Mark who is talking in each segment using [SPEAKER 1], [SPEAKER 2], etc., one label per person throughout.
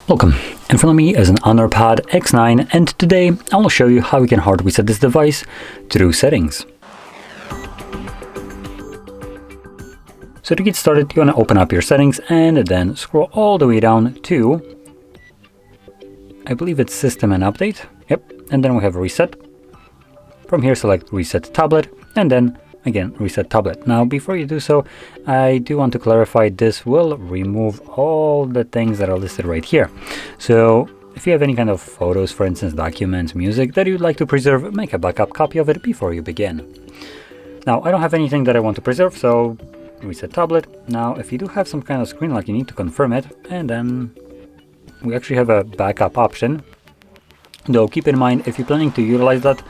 [SPEAKER 1] Welcome. In front of me is an Honor Pad X9, and today I will show you how you can hard reset this device through settings. So to get started, you want to open up your settings and then scroll all the way down to, I believe it's System and Update. Yep. And then we have Reset. From here, select Reset Tablet, and then again, Reset Tablet. Now, before you do so, I do want to clarify this will remove all the things that are listed right here. So if you have any kind of photos, for instance, documents, music that you'd like to preserve, make a backup copy of it before you begin. Now, I don't have anything that I want to preserve, so Reset Tablet. Now, if you do have some kind of screen lock, you need to confirm it, and then we actually have a backup option. Though keep in mind, if you're planning to utilize that,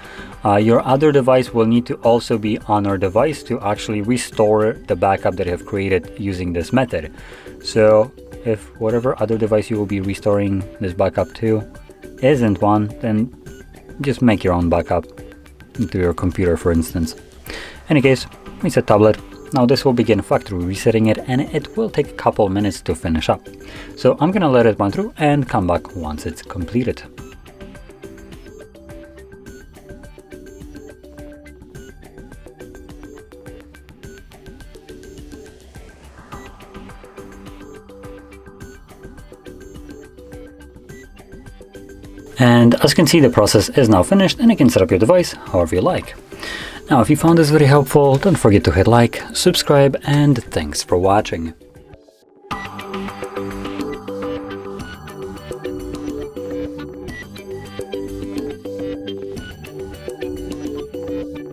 [SPEAKER 1] your other device will need to also be on our device to actually restore the backup that you have created using this method. So if whatever other device you will be restoring this backup to isn't one, then just make your own backup to your computer, for instance. In any case, Reset Tablet. Now this will begin factory resetting it, and it will take a couple minutes to finish up. So I'm gonna let it run through and come back once it's completed. And as you can see, the process is now finished, and you can set up your device however you like. Now, if you found this very helpful, don't forget to hit like, subscribe, and thanks for watching.